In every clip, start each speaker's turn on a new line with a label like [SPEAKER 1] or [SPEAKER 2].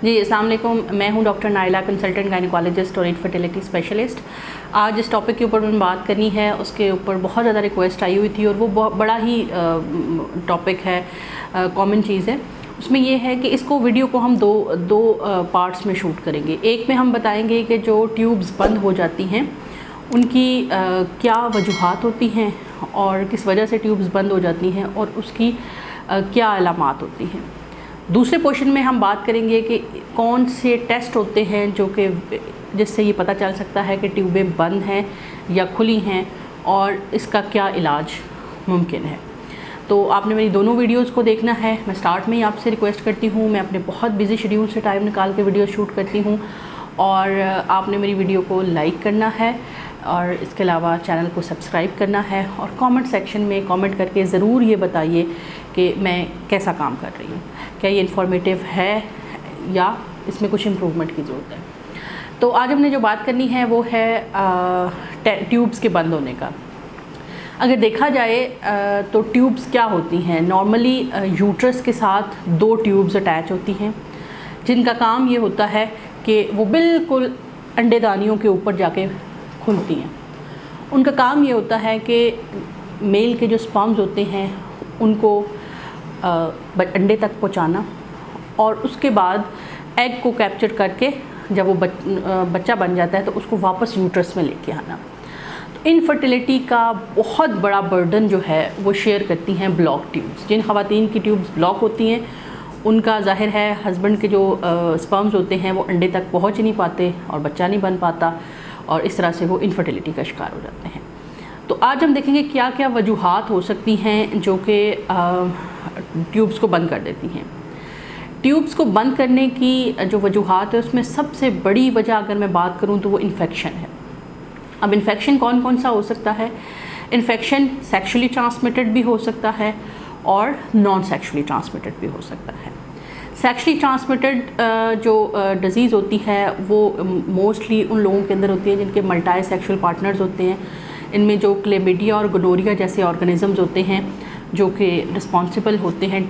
[SPEAKER 1] जी अस्सलाम वालेकुम, मैं हूं डॉक्टर नाइला, कंसल्टेंट गायनेकोलॉजिस्ट और इनफर्टिलिटी स्पेशलिस्ट। आज जिस टॉपिक के ऊपर मैंने बात करनी है उसके ऊपर बहुत ज़्यादा रिक्वेस्ट आई हुई थी और वो बड़ा ही टॉपिक है, कॉमन चीज़ है। उसमें ये है कि इसको वीडियो को हम दो पार्ट्स में शूट करेंगे। एक में हम बताएंगे कि जो ट्यूब्स बंद हो जाती हैं उनकी क्या वजूहात होती हैं और किस वजह से ट्यूब्स बंद हो जाती हैं और उसकी क्या अलामात होती हैं। दूसरे पोर्शन में हम बात करेंगे कि कौन से टेस्ट होते हैं जो कि जिससे ये पता चल सकता है कि ट्यूबें बंद हैं या खुली हैं और इसका क्या इलाज मुमकिन है। तो आपने मेरी दोनों वीडियोस को देखना है। मैं स्टार्ट में ही आपसे रिक्वेस्ट करती हूँ, मैं अपने बहुत बिजी शेड्यूल से टाइम निकाल के वीडियो शूट करती हूँ और आपने मेरी वीडियो को लाइक करना है और इसके अलावा चैनल को सब्सक्राइब करना है और कमेंट सेक्शन में कमेंट करके ज़रूर ये बताइए कि मैं कैसा काम कर रही हूँ, क्या ये इन्फॉर्मेटिव है या इसमें कुछ इम्प्रूवमेंट की ज़रूरत है। तो आज हमने जो बात करनी है वो है ट्यूब्स के बंद होने का। अगर देखा जाए तो ट्यूब्स क्या होती हैं, नॉर्मली यूट्रस के साथ दो ट्यूब्स अटैच होती हैं जिनका काम ये होता है कि वो बिल्कुल अंडेदानियों के ऊपर जाके खुलती हैं। उनका काम ये होता है कि मेल के जो स्पर्म्स होते हैं उनको अंडे तक पहुंचाना और उसके बाद एग को कैप्चर करके जब वो बच्चा बन जाता है तो उसको वापस यूट्रस में लेके आना। तो इनफर्टिलिटी का बहुत बड़ा बर्डन जो है वो शेयर करती हैं ब्लॉक ट्यूब्स। जिन ख़वातीन की ट्यूब्स ब्लॉक होती हैं उनका ज़ाहिर है हस्बैंड के जो स्पर्म्स होते हैं वो अंडे तक पहुंच नहीं पाते और बच्चा नहीं बन पाता और इस तरह से वो इनफर्टिलिटी का शिकार हो जाते हैं। तो आज हम देखेंगे क्या क्या वजूहात हो सकती हैं जो कि ट्यूब्स को बंद कर देती हैं। ट्यूब्स को बंद करने की जो वजूहात है उसमें सबसे बड़ी वजह अगर मैं बात करूं तो वो इन्फेक्शन है। अब इन्फेक्शन कौन कौन सा हो सकता है? इन्फेक्शन सेक्शुअली ट्रांसमिटेड भी हो सकता है और नॉन सेक्शुअली ट्रांसमिटेड भी हो सकता है। सेक्शुअली ट्रांसमिटेड जो डिज़ीज़ होती है वो मोस्टली उन लोगों के अंदर होती है जिनके मल्टी सेक्शुअल पार्टनर्स होते हैं। इनमें जो क्लेमिडिया और गोनोरिया जैसे ऑर्गेनिजम्स होते हैं जो कि रिस्पॉन्सिबल होते हैं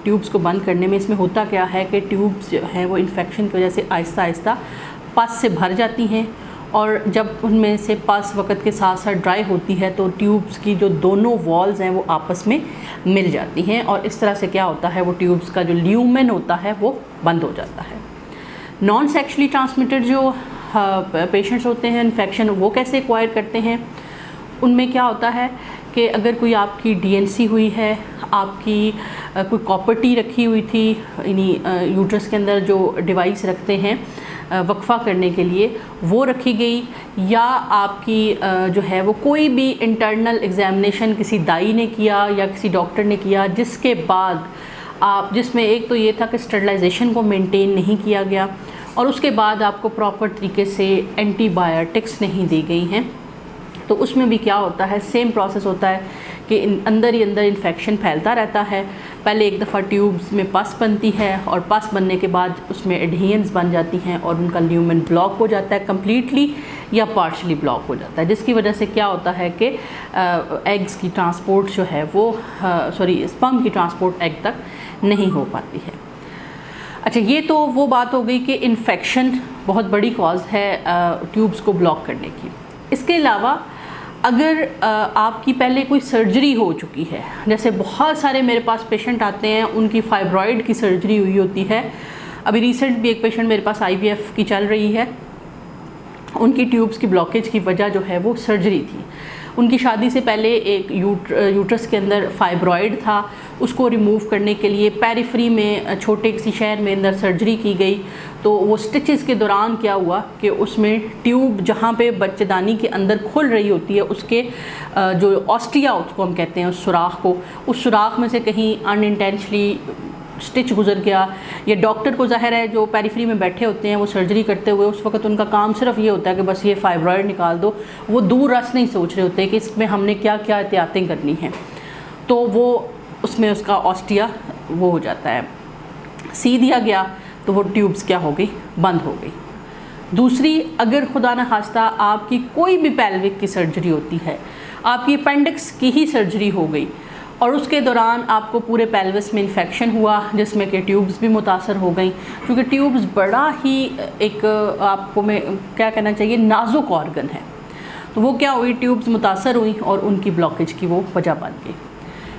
[SPEAKER 1] ट्यूब्स को बंद करने में। इसमें होता क्या है कि ट्यूब्स जो हैं वो इन्फेक्शन की वजह से आहिस्ता आहिस्ता पस से भर जाती हैं और जब उनमें से पस वक्त के साथ साथ ड्राई होती है तो ट्यूब्स की जो दोनों वॉल्स हैं वो आपस में मिल जाती हैं और इस तरह से क्या होता है वो ट्यूब्स का जो ल्यूमेन होता है वो बंद हो जाता है। नॉन सेक्शुअली ट्रांसमिटेड जो पेशेंट्स होते हैं इन्फेक्शन वो कैसे एक्वायर करते हैं, उनमें क्या होता है कि अगर कोई आपकी डीएनसी हुई है, आपकी कोई कॉपर्टी रखी हुई थी यानी यूट्रस के अंदर जो डिवाइस रखते हैं वक्फा करने के लिए वो रखी गई, या आपकी जो है वो कोई भी इंटरनल एग्जामिनेशन किसी दाई ने किया या किसी डॉक्टर ने किया जिसके बाद आप जिसमें एक तो ये था कि स्टरलाइजेशन को मेंटेन नहीं किया गया और उसके बाद आपको प्रॉपर तरीके से एंटीबायोटिक्स नहीं दी गई हैं, तो उसमें भी क्या होता है सेम प्रोसेस होता है कि अंदर ही अंदर इन्फेक्शन फैलता रहता है। पहले एक दफ़ा ट्यूब्स में पस बनती है और पस बनने के बाद उसमें एडहेंस बन जाती हैं और उनका ल्यूमेन ब्लॉक हो जाता है, कम्प्लीटली या पार्शली ब्लॉक हो जाता है, जिसकी वजह से क्या होता है कि एग्स की ट्रांसपोर्ट जो है वो स्पर्म की ट्रांसपोर्ट एग तक नहीं हो पाती है। अच्छा, ये तो वो बात हो गई कि इन्फेक्शन बहुत बड़ी कॉज है ट्यूब्स को ब्लॉक करने की। इसके अलावा अगर आपकी पहले कोई सर्जरी हो चुकी है, जैसे बहुत सारे मेरे पास पेशेंट आते हैं उनकी फाइब्रॉइड की सर्जरी हुई होती है। अभी रिसेंट भी एक पेशेंट मेरे पास आईवीएफ की चल रही है, उनकी ट्यूब्स की ब्लॉकेज की वजह जो है वो सर्जरी थी। उनकी शादी से पहले एक यूट्रस के अंदर फाइब्रॉइड था, उसको रिमूव करने के लिए पेरिफेरी में छोटे किसी शहर में अंदर सर्जरी की गई। तो वो स्टिचेस के दौरान क्या हुआ कि उसमें ट्यूब जहाँ पे बच्चेदानी के अंदर खुल रही होती है उसके जो ऑस्टिया उसको हम कहते हैं उस सुराख में से कहीं अनइंटेंशनली स्टिच गुजर गया, या डॉक्टर को ज़ाहिर है जो पेरिफेरी में बैठे होते हैं वो सर्जरी करते हुए उस वक्त उनका काम सिर्फ ये होता है कि बस ये फाइब्रॉइड निकाल दो, वो दूर रस नहीं सोच रहे होते कि इसमें हमने क्या क्या एहतियातें करनी हैं। तो वो उसमें उसका ऑस्टिया वो हो जाता है, सी दिया गया तो वो ट्यूब्स क्या हो गई, बंद हो गई। दूसरी, अगर खुदा न खास्ता आपकी कोई भी पेल्विक की सर्जरी होती है, आपकी अपेंडिक्स की ही सर्जरी हो गई और उसके दौरान आपको पूरे पेल्विस में इन्फेक्शन हुआ जिसमें कि ट्यूब्स भी मुतासर हो गई, क्योंकि ट्यूब्स बड़ा ही एक आपको मैं क्या कहना चाहिए नाजुक ऑर्गन है। तो वो क्या हुई, ट्यूब्स मुतासर हुई और उनकी ब्लॉकेज की वो वजह बन गई।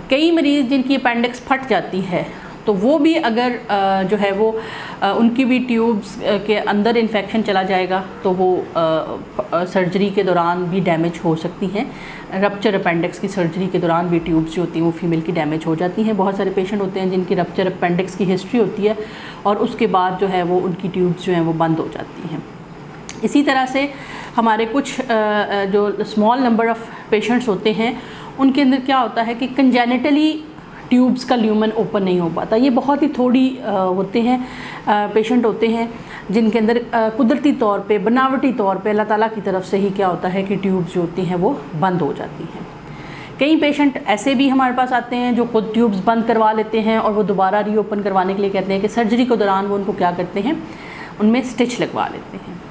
[SPEAKER 1] कई मरीज़ जिनकी अपेंडिक्स फट जाती है तो वो भी अगर जो है वो उनकी भी ट्यूब्स के अंदर इन्फेक्शन चला जाएगा तो वो सर्जरी के दौरान भी डैमेज हो सकती हैं। रप्चर अपेंडिक्स की सर्जरी के दौरान भी ट्यूब्स जो होती हैं वो फीमेल की डैमेज हो जाती हैं। बहुत सारे पेशेंट होते हैं जिनकी रप्चर अपेंडिक्स की हिस्ट्री होती है और उसके बाद जो है वो उनकी ट्यूब्स जो हैं वो बंद हो जाती हैं। इसी तरह से हमारे कुछ जो स्मॉल नंबर ऑफ़ पेशेंट्स होते हैं उनके अंदर क्या होता है कि कंजेनिटली ट्यूब्स का ल्यूमन ओपन नहीं हो पाता। ये बहुत ही थोड़ी होते हैं पेशेंट होते हैं जिनके अंदर कुदरती तौर पे बनावटी तौर पे अल्लाह ताला की तरफ से ही क्या होता है कि ट्यूब्स जो होती हैं वो बंद हो जाती हैं। कई पेशेंट ऐसे भी हमारे पास आते हैं जो खुद ट्यूब्स बंद करवा लेते हैं और वो दोबारा रीओपन करवाने के लिए कहते हैं कि सर्जरी के दौरान वो उनको क्या करते हैं, उनमें स्टिच लगवा लेते हैं।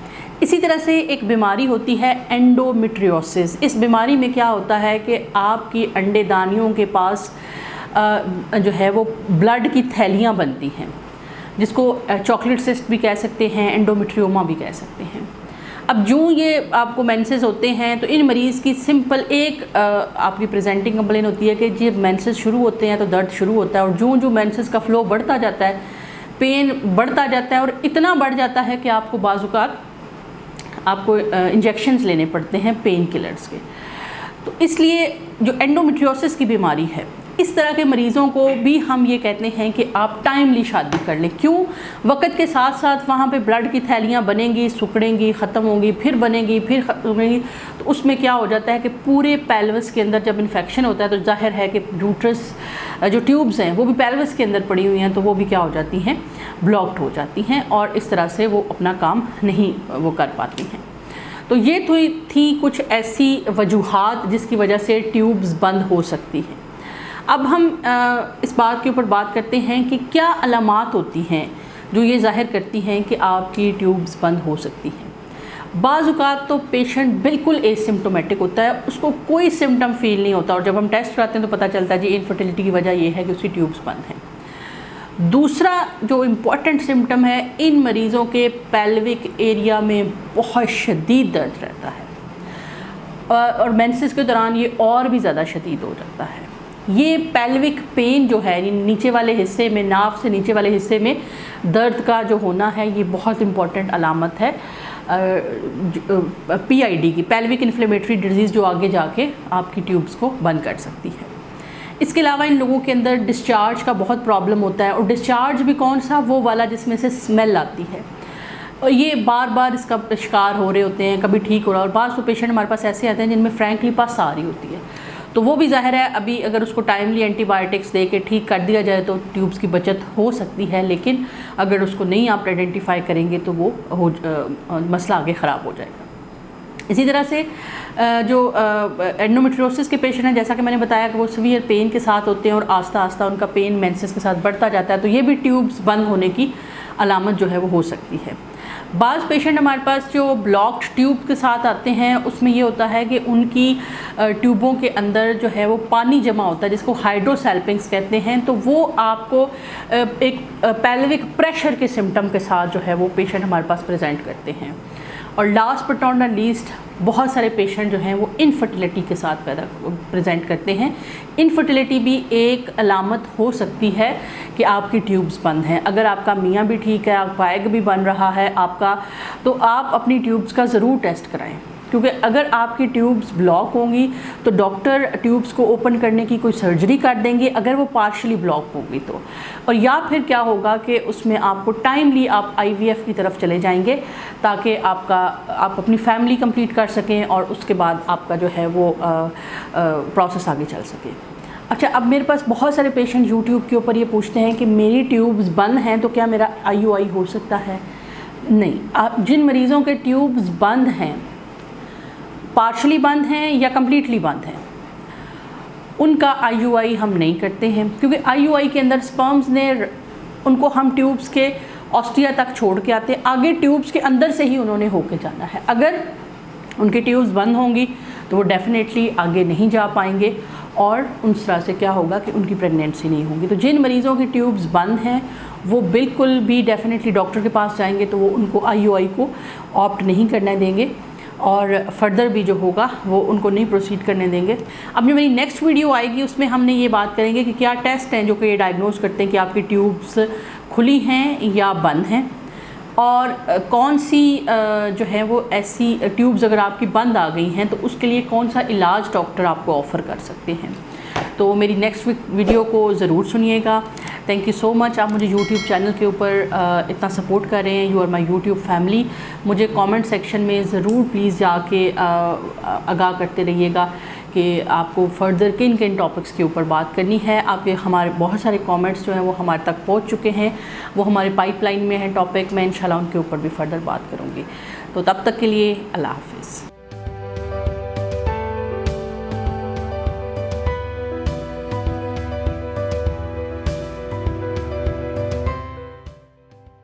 [SPEAKER 1] इसी तरह से एक बीमारी होती है एंडोमेट्रियोसिस। इस बीमारी में क्या होता है कि आपकी अंडेदानियों के पास जो है वो ब्लड की थैलियाँ बनती हैं, जिसको चॉकलेट सिस्ट भी कह सकते हैं, एंडोमेट्रियोमा भी कह सकते हैं। अब जो ये आपको मेंसेस होते हैं तो इन मरीज़ की सिंपल एक आपकी प्रेजेंटिंग कंप्लेन होती है कि जब मेंसेस शुरू होते हैं तो दर्द शुरू होता है और जो मेंसेस का फ़्लो बढ़ता जाता है पेन बढ़ता जाता है और इतना बढ़ जाता है कि आपको बाज़-औक़ात आपको इंजेक्शंस लेने पड़ते हैं पेन किलर्स के। तो इसलिए जो एंडोमेट्रियोसिस की बीमारी है इस तरह के मरीज़ों को भी हम ये कहते हैं कि आप टाइमली शादी कर लें। क्यों? वक्त के साथ साथ वहाँ पे ब्लड की थैलियाँ बनेंगी, सिकुड़ेंगी, ख़त्म होंगी, फिर बनेंगी, फिर ख़त्म होंगी। तो उसमें क्या हो जाता है कि पूरे पेल्विस के अंदर जब इन्फेक्शन होता है तो जाहिर है कि यूट्रस जो ट्यूब्स हैं वो भी पेल्विस के अंदर पड़ी हुई हैं तो वो भी क्या हो जाती हैं, ब्लॉक्ड हो जाती हैं और इस तरह से वो अपना काम नहीं वो कर पाती हैं। तो ये थी कुछ ऐसी वजूहात जिसकी वजह से ट्यूब्स बंद हो सकती हैं। अब हम इस बात के ऊपर बात करते हैं कि क्या अलामात होती हैं जो ये ज़ाहिर करती हैं कि आपकी ट्यूब्स बंद हो सकती हैं। बाज़ औक़ात तो पेशेंट बिल्कुल एसिम्प्टोमेटिक होता है, उसको कोई सिम्टम फील नहीं होता और जब हम टेस्ट कराते हैं तो पता चलता है जी इनफर्टिलिटी की वजह यह है कि उसकी ट्यूब्स बंद हैं। दूसरा जो इम्पॉर्टेंट सिम्टम है, इन मरीज़ों के पेल्विक एरिया में बहुत शदीद दर्द रहता है और मेंसेस के दौरान ये और भी ज़्यादा शदीद हो जाता है। ये पेल्विक पेन जो है नीचे वाले हिस्से में, नाभ से नीचे वाले हिस्से में दर्द का जो होना है ये बहुत इम्पॉर्टेंट अलामत है PID की, पेल्विक इन्फ्लेमेटरी डिजीज़, जो आगे जाके आपकी ट्यूब्स को बंद कर सकती है। इसके अलावा इन लोगों के अंदर डिस्चार्ज का बहुत प्रॉब्लम होता है और डिस्चार्ज भी कौन सा, वो वाला जिसमें से स्मेल आती है और ये बार बार इसका शिकार हो रहे होते हैं, कभी ठीक हो रहा है। और बाज़ तो पेशेंट हमारे पास ऐसे आते हैं जिनमें फ्रैंकली पास आ रही होती है, तो वो भी ज़ाहिर है अभी अगर उसको टाइमली एंटीबायोटिक्स दे के ठीक कर दिया जाए तो ट्यूब्स की बचत हो सकती है, लेकिन अगर उसको नहीं आप आइडेंटिफाई करेंगे तो वो मसला आगे ख़राब हो जाएगा। इसी तरह से जो एंडोमेट्रियोसिस के पेशेंट हैं, जैसा कि मैंने बताया कि वो सीवियर पेन के साथ होते हैं और आस्ता आस्ता उनका पेन मेंसेस के साथ बढ़ता जाता है, तो ये भी ट्यूब्स बंद होने की अलामत जो है वो हो सकती है। बाज़ पेशेंट हमारे पास जो ब्लॉक्ड ट्यूब के साथ आते हैं उसमें ये होता है कि उनकी ट्यूबों के अंदर जो है वो पानी जमा होता है जिसको हाइड्रोसेल्पिंग्स कहते हैं, तो वो आपको एक पेल्विक प्रेशर के सिम्टम के साथ जो है वो पेशेंट हमारे पास प्रेजेंट करते हैं। और लास्ट बट नॉट लीस्ट बहुत सारे पेशेंट जो हैं वो इनफर्टिलिटी के साथ प्रेजेंट करते हैं। इनफर्टिलिटी भी एक अलामत हो सकती है कि आपकी ट्यूब्स बंद हैं। अगर आपका मियाँ भी ठीक है, आपका एग भी बन रहा है आपका, तो आप अपनी ट्यूब्स का ज़रूर टेस्ट कराएं, क्योंकि अगर आपकी ट्यूब्स ब्लॉक होंगी तो डॉक्टर ट्यूब्स को ओपन करने की कोई सर्जरी कर देंगे अगर वो पार्शली ब्लॉक होगी तो, और या फिर क्या होगा कि उसमें आपको टाइमली आप IVF की तरफ चले जाएंगे ताकि आप अपनी फैमिली कंप्लीट कर सकें और उसके बाद आपका जो है वो प्रोसेस आगे चल सके। अच्छा, अब मेरे पास बहुत सारे पेशेंट YouTube के ऊपर ये पूछते हैं कि मेरी ट्यूब्स बंद हैं तो क्या मेरा IUI हो सकता है? नहीं, आप जिन मरीज़ों के ट्यूब्स बंद हैं, पार्शली बंद हैं या कम्प्लीटली बंद हैं, उनका IUI हम नहीं करते हैं, क्योंकि IUI के अंदर स्पर्म्स ने उनको हम ट्यूब्स के ऑस्टिया तक छोड़ के आते हैं, आगे ट्यूब्स के अंदर से ही उन्होंने होके जाना है। अगर उनकी ट्यूब्स बंद होंगी तो वो डेफिनेटली आगे नहीं जा पाएंगे और उस तरह से क्या होगा कि उनकी प्रेगनेंसी नहीं होगी। तो जिन मरीज़ों की ट्यूब्स बंद हैं वो बिल्कुल भी डेफिनेटली डॉक्टर के पास जाएंगे तो वो उनको IUI को ऑप्ट नहीं करने देंगे और फर्दर भी जो होगा वो उनको नहीं प्रोसीड करने देंगे। अब जो मेरी नेक्स्ट वीडियो आएगी उसमें हमने ये बात करेंगे कि क्या टेस्ट हैं जो कि ये डायग्नोज करते हैं कि आपकी ट्यूब्स खुली हैं या बंद हैं, और कौन सी जो है वो ऐसी ट्यूब्स अगर आपकी बंद आ गई हैं तो उसके लिए कौन सा इलाज डॉक्टर आपको ऑफ़र कर सकते हैं। तो मेरी नेक्स्ट वीडियो को ज़रूर सुनिएगा। Thank you so much. आप मुझे यूट्यूब चैनल के ऊपर इतना सपोर्ट कर रहे हैं। You are my YouTube family. मुझे कमेंट सेक्शन में ज़रूर प्लीज़ जाके आगाह करते रहिएगा कि आपको फर्दर किन किन टॉपिक्स के ऊपर बात करनी है। आपके हमारे बहुत सारे कमेंट्स जो हैं वो हमारे तक पहुंच चुके हैं, वो हमारे पाइपलाइन में है टॉपिक। मैं इंशाल्लाह उनके ऊपर भी फर्दर बात करूँगी। तो तब तक के लिए अल्लाह हाफ़िज़।